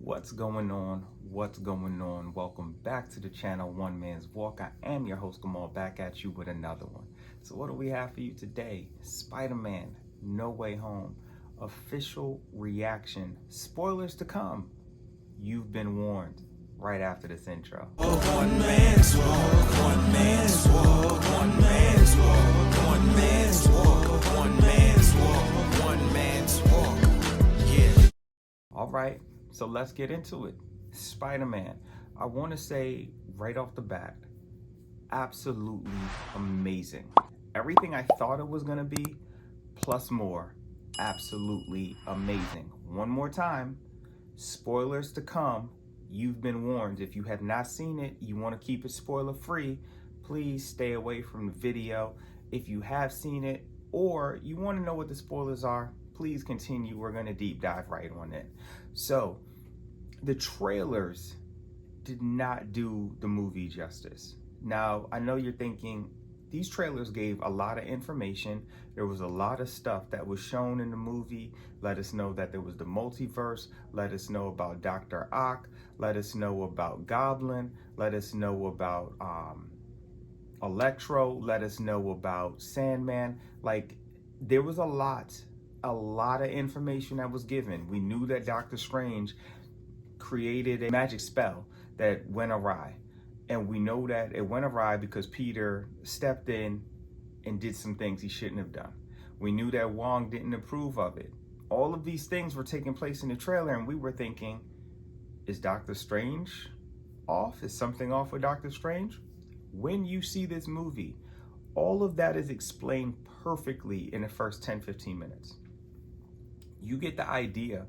What's going on? What's going on? Welcome back to the channel One Man's Walk. I am your host Gamal, back at you with another one. So what do we have for you today? Spider-Man No Way Home, official reaction, spoilers to come. You've been warned right after this intro. One man's walk, one man's walk, one man's walk, one man's walk, one man's walk, one man's walk. Yeah. All right, so let's get into it. Spider-Man, I want to say right off the bat, absolutely amazing. Everything I thought it was going to be, plus more, absolutely amazing. One more time, spoilers to come. You've been warned. If you have not seen it, you want to keep it spoiler free, please stay away from the video. If you have seen it or you want to know what the spoilers are, please continue. We're going to deep dive right on it. So the trailers did not do the movie justice. Now, I know you're thinking, these trailers gave a lot of information. There was a lot of stuff that was shown in the movie. Let us know that there was the multiverse. Let us know about Dr. Ock. Let us know about Goblin. Let us know about Electro. Let us know about Sandman. Like, there was a lot of information that was given. We knew that Doctor Strange created a magic spell that went awry. And we know that it went awry because Peter stepped in and did some things he shouldn't have done. We knew that Wong didn't approve of it. All of these things were taking place in the trailer, and we were thinking, is Doctor Strange off? Is something off with Doctor Strange? When you see this movie, all of that is explained perfectly in the first 10-15 minutes. You get the idea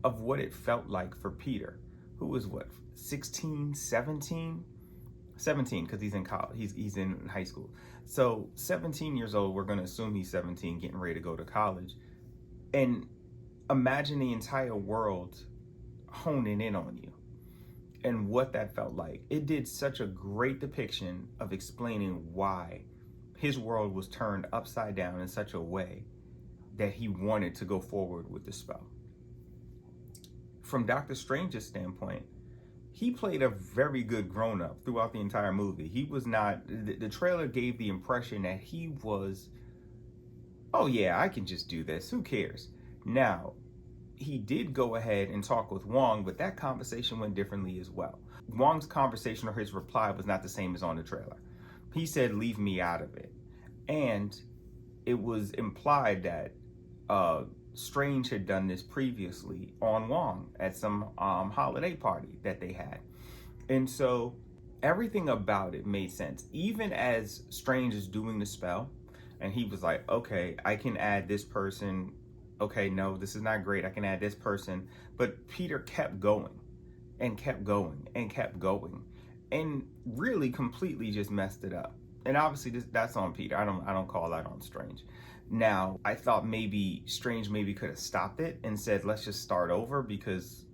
of what it felt like for Peter, who was what, 16, 17? 17, because he's in college, he's in high school. So 17 years old, we're going to assume he's 17, getting ready to go to college. And imagine the entire world honing in on you and what that felt like. It did such a great depiction of explaining why his world was turned upside down in such a way that he wanted to go forward with the spell. From Doctor Strange's standpoint, he played a very good grown-up throughout the entire movie. He was not, the trailer gave the impression that he was, oh yeah, I can just do this, who cares? Now, he did go ahead and talk with Wong, but that conversation went differently as well. Wong's conversation or his reply was not the same as on the trailer. He said, leave me out of it. And it was implied that Strange had done this previously on Wong at some holiday party that they had. And so everything about it made sense. Even as Strange is doing the spell and he was like, okay, I can add this person. Okay, no, this is not great. I can add this person. But Peter kept going and kept going and kept going and really completely just messed it up. And obviously that's on Peter. I don't call that on Strange. Now, I thought maybe Strange could have stopped it and said, let's just start over, because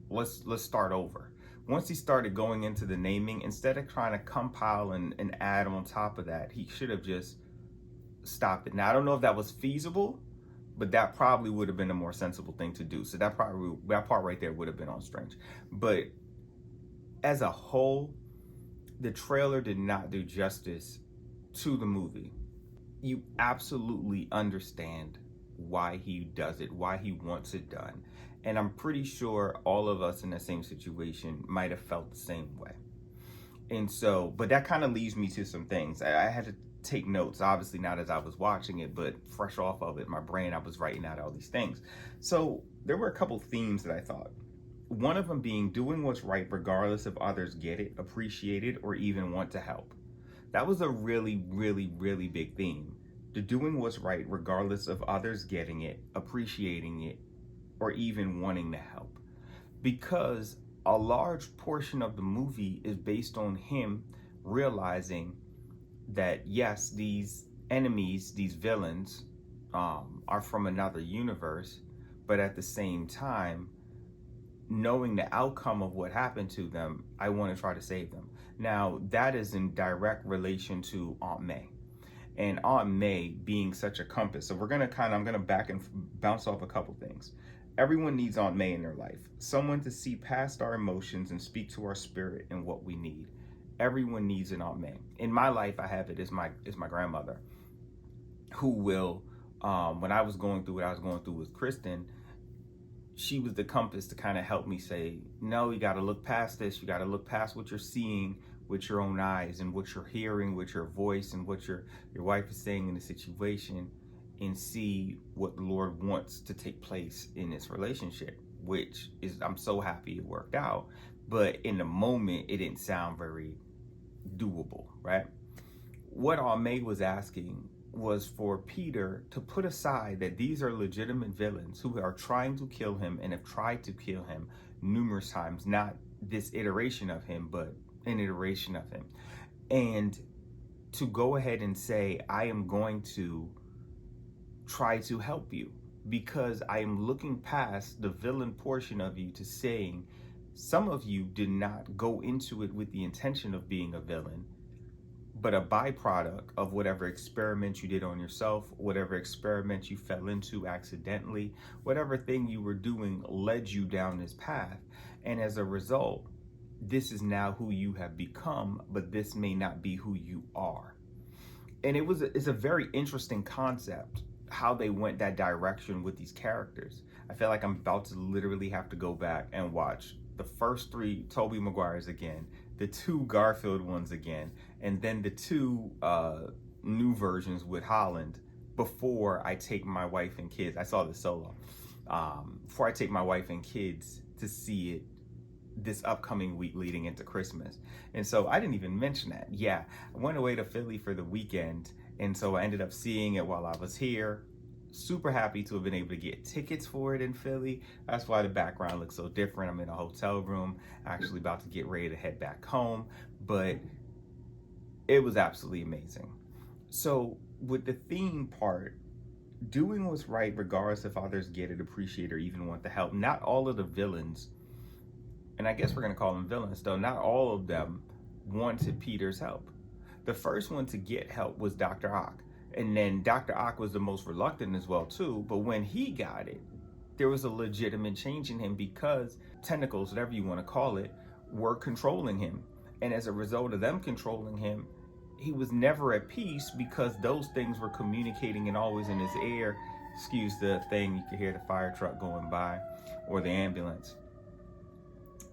let's start over. Once he started going into the naming, instead of trying to compile and add on top of that, he should have just stopped it. Now, I don't know if that was feasible, but that probably would have been a more sensible thing to do. So that part right there would have been on Strange. But as a whole, the trailer did not do justice to the movie. You absolutely understand why he does it, why he wants it done. And I'm pretty sure all of us in the same situation might have felt the same way. And so, but that kind of leads me to some things. I had to take notes, obviously not as I was watching it, but fresh off of it, my brain, I was writing out all these things. So there were a couple themes that I thought. One of them being doing what's right regardless if others get it, appreciate it, or even want to help. That was a really, really, really big theme. The doing what's right regardless of others getting it, appreciating it, or even wanting to help. Because a large portion of the movie is based on him realizing that, yes, these enemies, these villains, are from another universe, but at the same time, knowing the outcome of what happened to them, I want to try to save them. Now, that is in direct relation to Aunt May. And Aunt May being such a compass. So I'm going to back and bounce off a couple things. Everyone needs Aunt May in their life. Someone to see past our emotions and speak to our spirit and what we need. Everyone needs an Aunt May. In my life, I have it as my grandmother, who will, when I was going through what I was going through with Kristen, she was the compass to kind of help me say, no, you got to look past this. You got to look past what you're seeing with your own eyes and what you're hearing with your voice and what your wife is saying in the situation, and see what the Lord wants to take place in this relationship, which is, I'm so happy it worked out. But in the moment, it didn't sound very doable, right? What Aunt May was asking was for Peter to put aside that these are legitimate villains who are trying to kill him and have tried to kill him numerous times, not this iteration of him, but an iteration of him. And to go ahead and say, I am going to try to help you because I am looking past the villain portion of you, to saying some of you did not go into it with the intention of being a villain, but a byproduct of whatever experiment you did on yourself, whatever experiment you fell into accidentally, whatever thing you were doing led you down this path. And as a result, this is now who you have become, but this may not be who you are. And it's a very interesting concept, how they went that direction with these characters. I feel like I'm about to literally have to go back and watch the first 3 Tobey Maguires again, the 2 Garfield ones again, and then the 2 new versions with Holland before I take my wife and kids. I saw this solo. Before I take my wife and kids to see it this upcoming week leading into Christmas. And so I didn't even mention that. Yeah, I went away to Philly for the weekend, and so I ended up seeing it while I was here. Super happy to have been able to get tickets for it in Philly. That's why the background looks so different. I'm in a hotel room, actually about to get ready to head back home, but it was absolutely amazing. So with the theme part, doing what's right regardless if others get it, appreciate, or even want the help. Not all of the villains, and I guess we're going to call them villains though, not all of them wanted Peter's help. The first one to get help was Dr. Ock. And then Dr. Ock was the most reluctant as well too. But when he got it, there was a legitimate change in him because tentacles, whatever you want to call it, were controlling him. And as a result of them controlling him, he was never at peace because those things were communicating and always in his ear. Excuse the thing, you could hear the fire truck going by or the ambulance.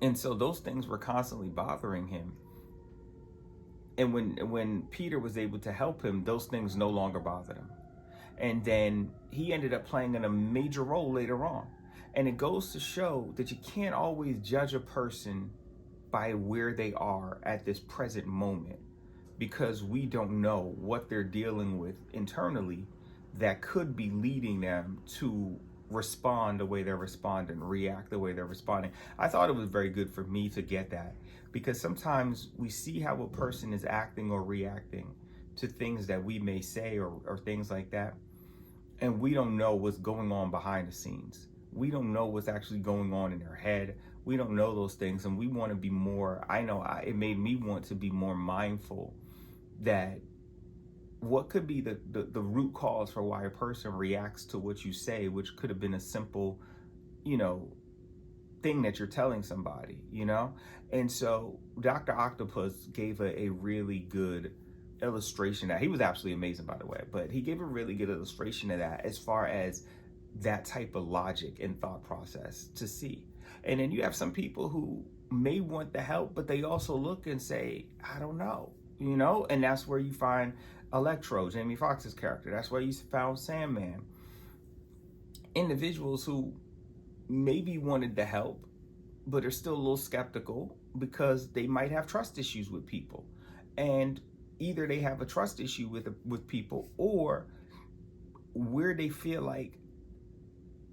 And so those things were constantly bothering him. And when Peter was able to help him, those things no longer bothered him. And then he ended up playing in a major role later on. And it goes to show that you can't always judge a person by where they are at this present moment, because we don't know what they're dealing with internally that could be leading them to respond the way they're responding, react the way they're responding. I thought it was very good for me to get that, because sometimes we see how a person is acting or reacting to things that we may say or things like that, and we don't know what's going on behind the scenes. We don't know what's actually going on in their head. We don't know those things, and we want to be more, it made me want to be more mindful that what could be the root cause for why a person reacts to what you say, which could have been a simple, thing that you're telling somebody, And so Dr. Octopus gave a really good illustration. That he was absolutely amazing, by the way, but he gave a really good illustration of that as far as that type of logic and thought process to see. And then you have some people who may want the help, but they also look and say, I don't know, and that's where you find Electro, Jamie Foxx's character. That's where you found Sandman. Individuals who maybe wanted the help, but are still a little skeptical because they might have trust issues with people. And either they have a trust issue with people, or where they feel like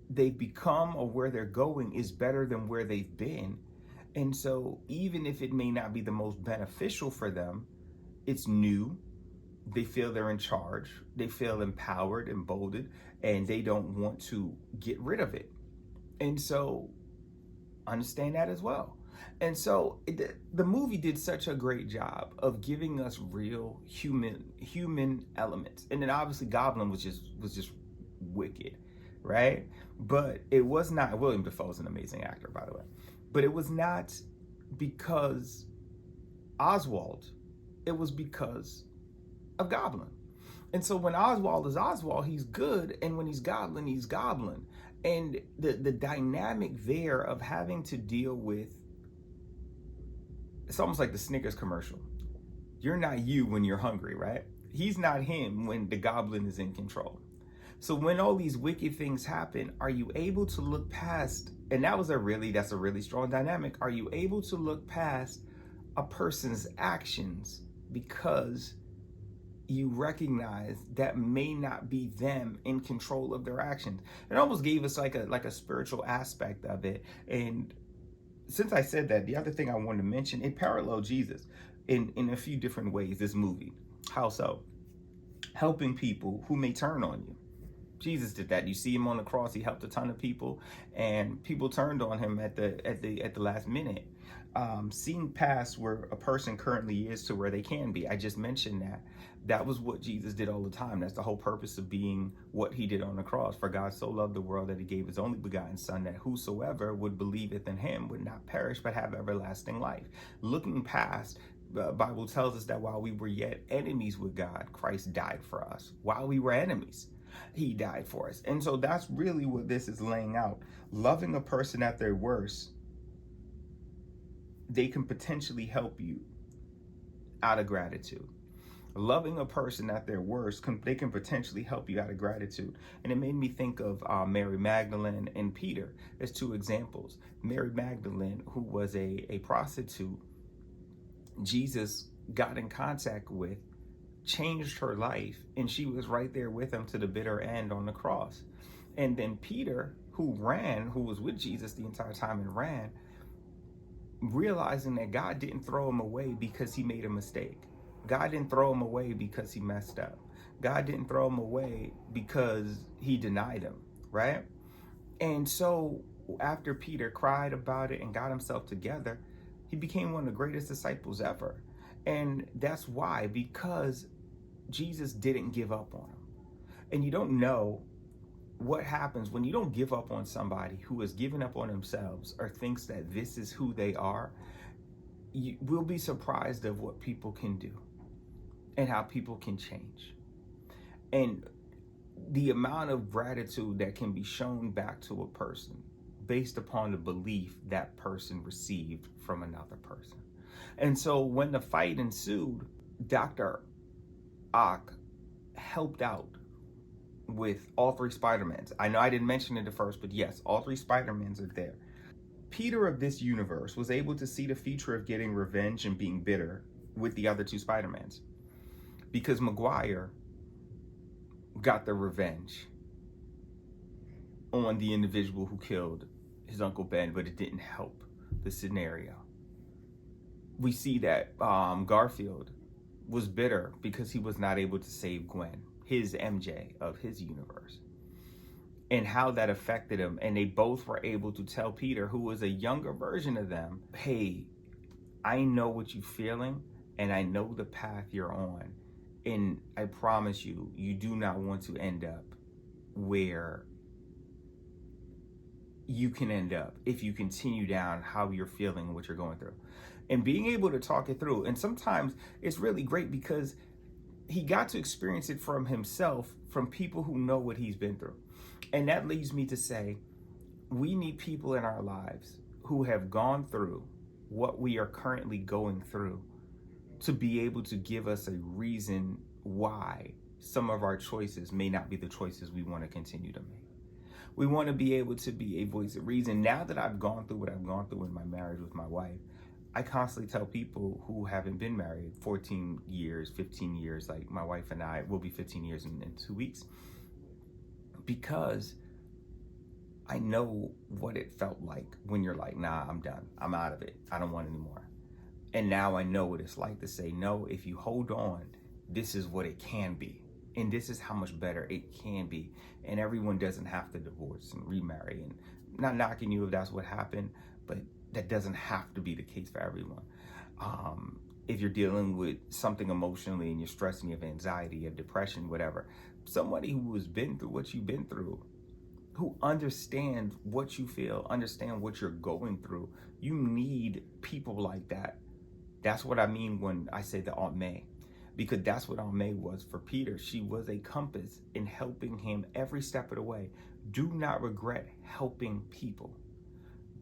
they've become or where they're going is better than where they've been. And so even if it may not be the most beneficial for them, it's new. They feel they're in charge. They feel empowered, emboldened, and they don't want to get rid of it. And so understand that as well. And so the movie did such a great job of giving us real human elements. And then obviously Goblin was just wicked. right? But it was not, William Dafoe's an amazing actor, by the way, but it was not because Oswald, it was because of Goblin. And so when Oswald is Oswald, he's good, and when he's Goblin, he's Goblin. And the dynamic there of having to deal with, it's almost like the Snickers commercial. You're not you when you're hungry, right? He's not him when the Goblin is in control. So when all these wicked things happen, are you able to look past, and that's a really strong dynamic. Are you able to look past a person's actions because you recognize that may not be them in control of their actions? It almost gave us like a spiritual aspect of it. And since I said that, the other thing I wanted to mention, it paralleled Jesus in a few different ways, this movie. How so? Helping people who may turn on you. Jesus did that. You see him on the cross. He helped a ton of people, and people turned on him at the last minute. Seeing past where a person currently is to where they can be. I just mentioned that. That was what Jesus did all the time. That's the whole purpose of being what he did on the cross. For God so loved the world that he gave his only begotten son, that whosoever would believeth in him would not perish but have everlasting life. Looking past, the Bible tells us that while we were yet enemies with God, Christ died for us. While we were enemies, he died for us. And so that's really what this is laying out. Loving a person at their worst, they can potentially help you out of gratitude. Loving a person at their worst, they can potentially help you out of gratitude. And it made me think of Mary Magdalene and Peter as two examples. Mary Magdalene, who was a prostitute, Jesus got in contact with, changed her life, and she was right there with him to the bitter end on the cross. And then Peter, who was with Jesus the entire time and ran, realizing that God didn't throw him away because he made a mistake. God didn't throw him away because he messed up. God didn't throw him away because he denied him, right? And so after Peter cried about it and got himself together, he became one of the greatest disciples ever. And that's why, because Jesus didn't give up on him. And you don't know what happens when you don't give up on somebody who has given up on themselves or thinks that this is who they are. You will be surprised of what people can do and how people can change. And the amount of gratitude that can be shown back to a person based upon the belief that person received from another person. And so when the fight ensued, Dr. Ock helped out with all three Spider-Mans. I know I didn't mention it at first, but yes, all three Spider-Mans are there. Peter of this universe was able to see the future of getting revenge and being bitter with the other two Spider-Mans, because Maguire got the revenge on the individual who killed his Uncle Ben, but it didn't help the scenario. We see that Garfield was bitter because he was not able to save Gwen, his MJ of his universe, and how that affected him. And they both were able to tell Peter, who was a younger version of them, hey, I know what you're feeling and I know the path you're on. And I promise you, you do not want to end up where you can end up if you continue down how you're feeling and what you're going through. And being able to talk it through. And sometimes it's really great because he got to experience it from himself, from people who know what he's been through. And that leads me to say, we need people in our lives who have gone through what we are currently going through to be able to give us a reason why some of our choices may not be the choices we want to continue to make. We want to be able to be a voice of reason. Now that I've gone through what I've gone through in my marriage with my wife, I constantly tell people who haven't been married 14 years, 15 years, like my wife and I will be 15 years in 2 weeks, because I know what it felt like when you're like, nah, I'm done. I'm out of it. I don't want any more. And now I know what it's like to say, no, if you hold on, this is what it can be. And this is how much better it can be. And everyone doesn't have to divorce and remarry. And not knocking you if that's what happened, but that doesn't have to be the case for everyone. If you're dealing with something emotionally and you're stressing, you have anxiety, you have depression, whatever, somebody who has been through what you've been through, who understand what you feel, understand what you're going through. You need people like that. That's what I mean when I say the Aunt May, because that's what Aunt May was for Peter. She was a compass in helping him every step of the way. Do not regret helping people.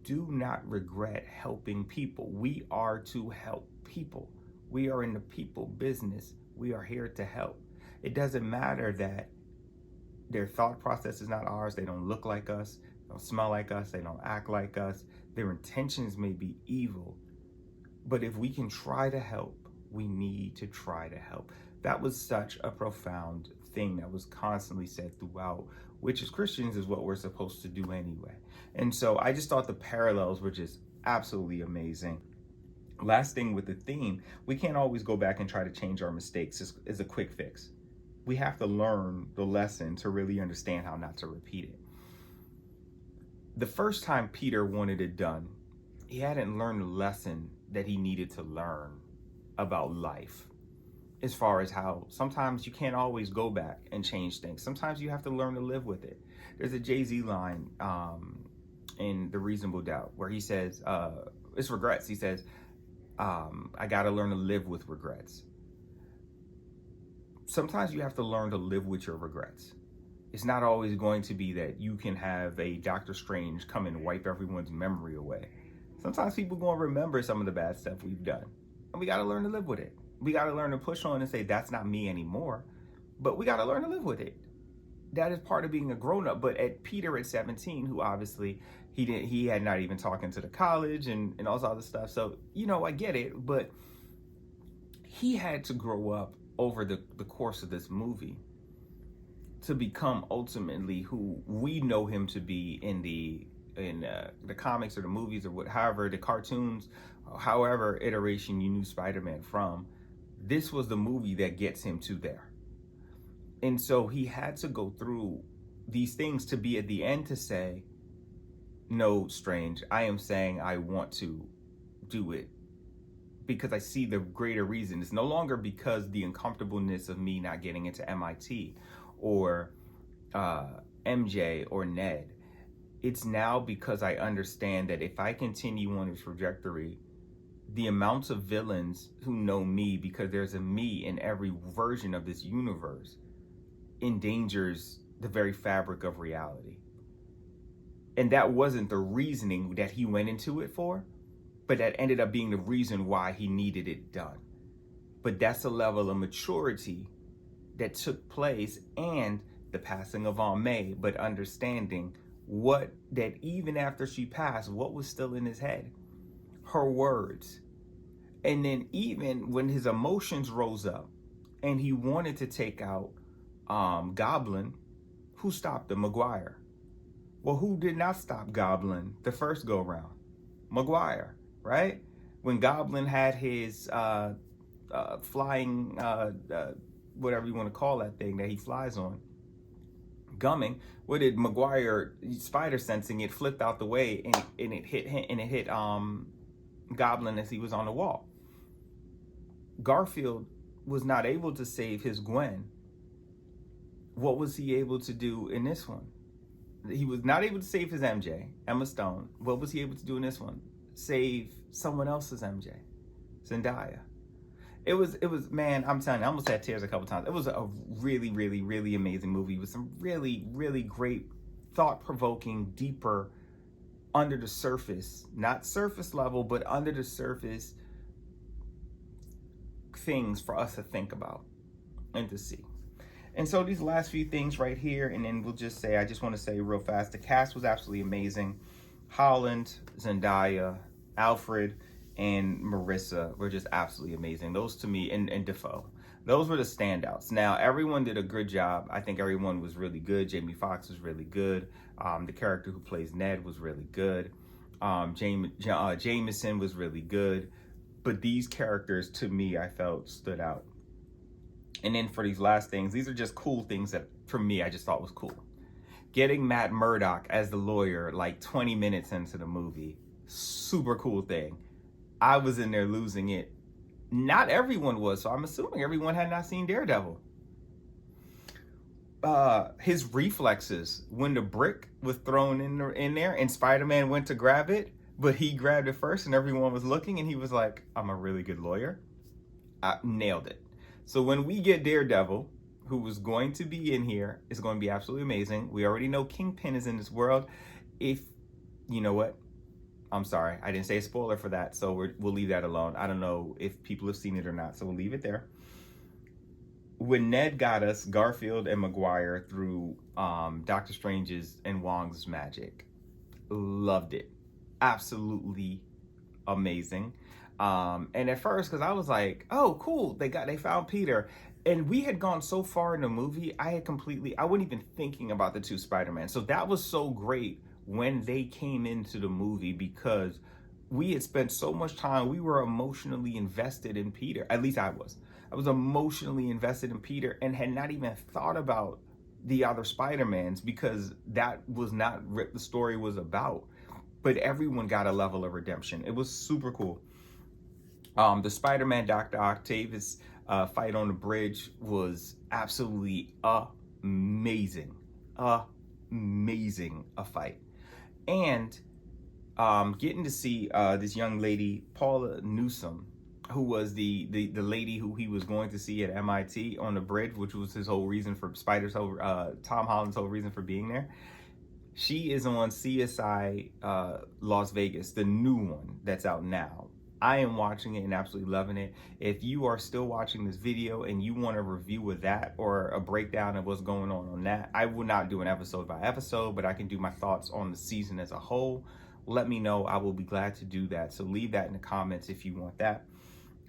Do not regret helping people. We are to help people. We are in the people business. We are here to help. It doesn't matter that their thought process is not ours. They don't look like us. They don't smell like us. They don't act like us. Their intentions may be evil. But if we can try to help, we need to try to help. That was such a profound thing that was constantly said throughout, which as Christians is what we're supposed to do anyway. And so I just thought the parallels were just absolutely amazing. Last thing with the theme, we can't always go back and try to change our mistakes as a quick fix. We have to learn the lesson to really understand how not to repeat it. The first time Peter wanted it done, he hadn't learned the lesson that he needed to learn about life, as far as how sometimes you can't always go back and change things. Sometimes you have to learn to live with it. There's a Jay-Z line in The Reasonable Doubt where he says, it's regrets. He says, I got to learn to live with regrets. Sometimes you have to learn to live with your regrets. It's not always going to be that you can have a Doctor Strange come and wipe everyone's memory away. Sometimes people going to remember some of the bad stuff we've done. And we got to learn to live with it. We got to learn to push on and say, that's not me anymore. But we got to learn to live with it. That is part of being a grown-up. But at Peter at 17, who obviously he had not even talking to the college and all this other stuff. So, I get it. But he had to grow up over the course of this movie to become ultimately who we know him to be in the comics or the movies or however the cartoons, however iteration you knew Spider-Man from. This was the movie that gets him to there. And so he had to go through these things to be at the end to say, no, Strange, I am saying I want to do it because I see the greater reason. It's no longer because the uncomfortableness of me not getting into MIT or MJ or Ned. It's now because I understand that if I continue on this trajectory, the amounts of villains who know me, because there's a me in every version of this universe, endangers the very fabric of reality. And that wasn't the reasoning that he went into it for, but that ended up being the reason why he needed it done. But that's a level of maturity that took place, and the passing of Aunt May, but understanding that even after she passed, what was still in his head? Her words. And then even when his emotions rose up and he wanted to take out Goblin, who stopped him? Maguire. Well, who did not stop Goblin the first go round? Maguire, right? When Goblin had his flying, whatever you want to call that thing that he flies on, gumming, what did Maguire, spider sensing it, flipped out the way and it hit Goblin as he was on the wall. Garfield was not able to save his Gwen. What was he able to do in this one? He was not able to save his MJ, Emma Stone. What was he able to do in this one? Save someone else's MJ, Zendaya. It was, man, I'm telling you, I almost had tears a couple times. It was a really, really, really amazing movie with some really, really great, thought-provoking, deeper, under the surface, not surface level, but under the surface things for us to think about and to see. And so these last few things right here, and then I just want to say real fast, the cast was absolutely amazing. Holland, Zendaya, Alfred, and Marissa were just absolutely amazing. Those to me, and Defoe, those were the standouts. Now, everyone did a good job. I think everyone was really good. Jamie Foxx was really good. The character who plays Ned was really good. Jameson was really good. But these characters, to me, I felt stood out. And then for these last things, these are just cool things that, for me, I just thought was cool. Getting Matt Murdock as the lawyer, like 20 minutes into the movie, super cool thing. I was in there losing it. Not everyone was, so I'm assuming everyone had not seen Daredevil. his reflexes when the brick was thrown in there and Spider-Man went to grab it, but he grabbed it first and everyone was looking and he was like, I'm a really good lawyer. I nailed it. So when we get Daredevil, who was going to be in here, it's going to be absolutely amazing. We already know Kingpin is in this world. If, you know what? I'm sorry, I didn't say a spoiler for that, so we'll leave that alone. I don't know if people have seen it or not, so we'll leave it there. When Ned got us Garfield and Maguire through Doctor Strange's and Wong's magic, loved it. Absolutely amazing. And at first, because I was like, oh, cool, they found Peter. And we had gone so far in the movie, I wasn't even thinking about the two Spider-Man. So that was so great when they came into the movie because we had spent so much time, we were emotionally invested in Peter. At least I was. I was emotionally invested in Peter and had not even thought about the other Spider-Mans because that was not what the story was about. But everyone got a level of redemption. It was super cool. The Spider-Man Dr. Octopus fight on the bridge was absolutely amazing. Amazing a fight. And getting to see this young lady, Paula Newsome, who was the lady who he was going to see at MIT on the bridge, which was his whole reason for Tom Holland's whole reason for being there. She is on CSI Las Vegas, the new one that's out now. I am watching it and absolutely loving it. If you are still watching this video and you want a review of that or a breakdown of what's going on that, I will not do an episode by episode, but I can do my thoughts on the season as a whole. Let me know. I will be glad to do that. So leave that in the comments if you want that.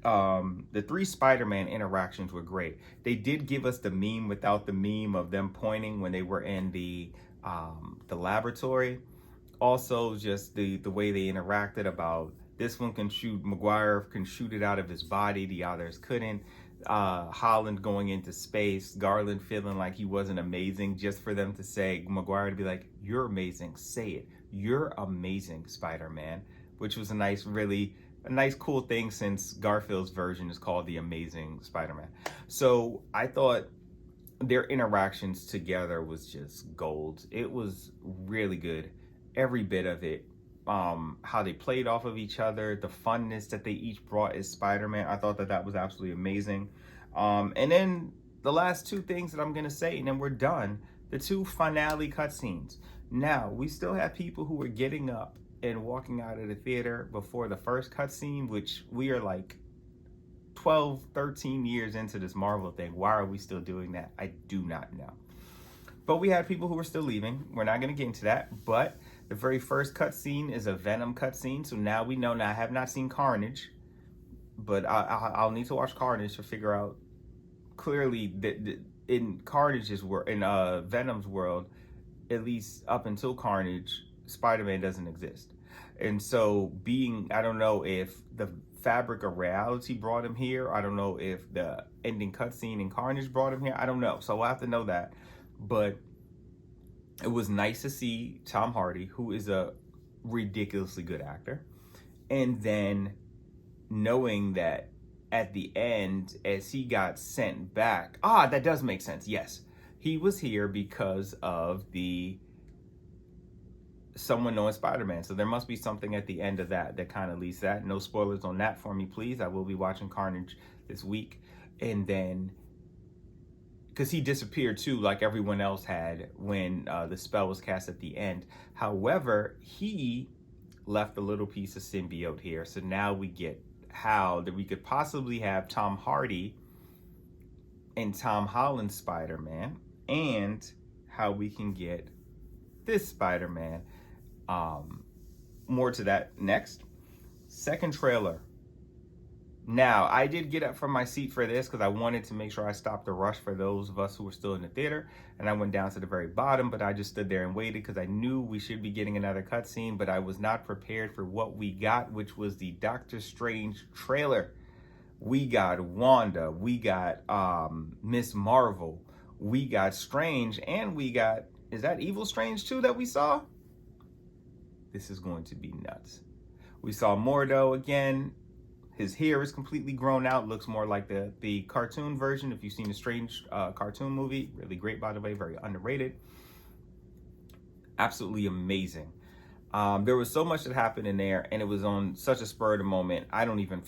The three Spider-Man interactions were great. They did give us the meme without the meme of them pointing when they were in the laboratory. Also, just the way they interacted about this one can shoot, Maguire can shoot it out of his body, the others couldn't. Holland going into space, Garland feeling like he wasn't amazing, just for them to say, Maguire to be like, you're amazing, say it, you're amazing, Spider-Man, which was a nice cool thing since Garfield's version is called The Amazing Spider-Man. So I thought their interactions together was just gold. It was really good, every bit of it. How they played off of each other, the funness that they each brought as Spider-Man, I thought that was absolutely amazing. And then the last two things that I'm gonna say, and then we're done, the two finale cutscenes. Now, we still have people who are getting up and walking out of the theater before the first cutscene, which we are like 12, 13 years into this Marvel thing. Why are we still doing that? I do not know. But we had people who were still leaving. We're not gonna get into that, but the very first cutscene is a Venom cutscene, so now we know. Now I have not seen Carnage, but I'll need to watch Carnage to figure out clearly that in Carnage's world, in Venom's world, at least up until Carnage, Spider-Man doesn't exist. And so I don't know if the fabric of reality brought him here. I don't know if the ending cutscene in Carnage brought him here. I don't know. So we'll have to know that. But it was nice to see Tom Hardy, who is a ridiculously good actor. And then knowing that at the end, as he got sent back, that does make sense. Yes, he was here because of someone knowing Spider-Man. So there must be something at the end of that kind of leads that. No spoilers on that for me, please. I will be watching Carnage this week. And then, because he disappeared too, like everyone else had when the spell was cast at the end. However, he left a little piece of symbiote here. So now we get how that we could possibly have Tom Hardy and Tom Holland Spider-Man, and how we can get this Spider-Man. More to that next. Second trailer. Now, I did get up from my seat for this because I wanted to make sure I stopped the rush for those of us who were still in the theater. And I went down to the very bottom, but I just stood there and waited because I knew we should be getting another cutscene, but I was not prepared for what we got, which was the Doctor Strange trailer. We got Wanda, we got Miss Marvel, we got Strange, and we got, is that Evil Strange 2 that we saw? This is going to be nuts. We saw Mordo again. His hair is completely grown out, looks more like the cartoon version. If you've seen the Strange cartoon movie, really great, by the way, very underrated. Absolutely amazing. There was so much that happened in there, and it was on such a spur of the moment. I don't even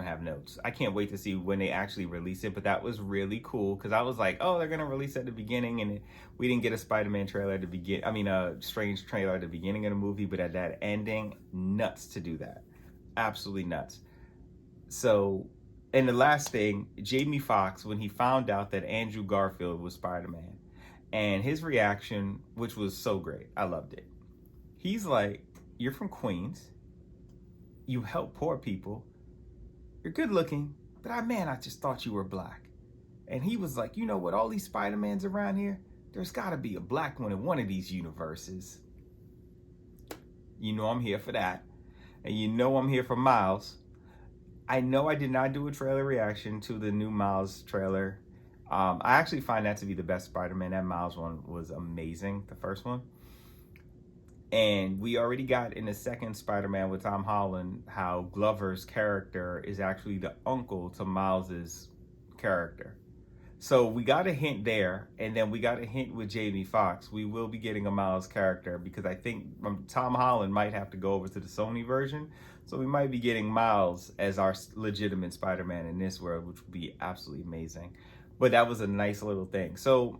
have notes. I can't wait to see when they actually release it, but that was really cool because I was like, oh, they're gonna release it at the beginning, and we didn't get a Spider-Man trailer at the beginning. I mean, a Strange trailer at the beginning of the movie, but at that ending, nuts to do that. Absolutely nuts. So, and the last thing, Jamie Foxx, when he found out that Andrew Garfield was Spider-Man, and his reaction, which was so great, I loved it. He's like, you're from Queens, you help poor people, you're good looking, but I just thought you were black. And he was like, you know what, all these Spider-Mans around here, there's gotta be a black one in one of these universes. You know I'm here for that. And you know I'm here for Miles. I know I did not do a trailer reaction to the new Miles trailer. I actually find that to be the best Spider-Man. That Miles one was amazing, the first one. And we already got in the second Spider-Man with Tom Holland how Glover's character is actually the uncle to Miles's character. So we got a hint there, and then we got a hint with Jamie Foxx. We will be getting a Miles character because I think Tom Holland might have to go over to the Sony version. So we might be getting Miles as our legitimate Spider-Man in this world, which would be absolutely amazing. But that was a nice little thing. So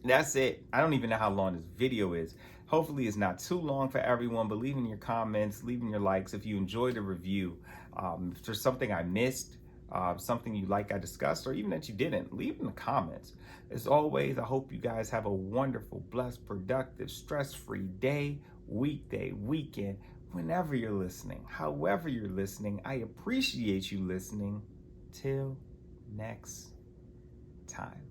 that's it. I don't even know how long this video is. Hopefully it's not too long for everyone, but leaving your comments, leaving your likes if you enjoyed the review. If there's something I missed, something you like I discussed, or even that you didn't, leave in the comments. As always, I hope you guys have a wonderful, blessed, productive, stress-free day, weekday, weekend, whenever you're listening, however you're listening. I appreciate you listening. Till next time.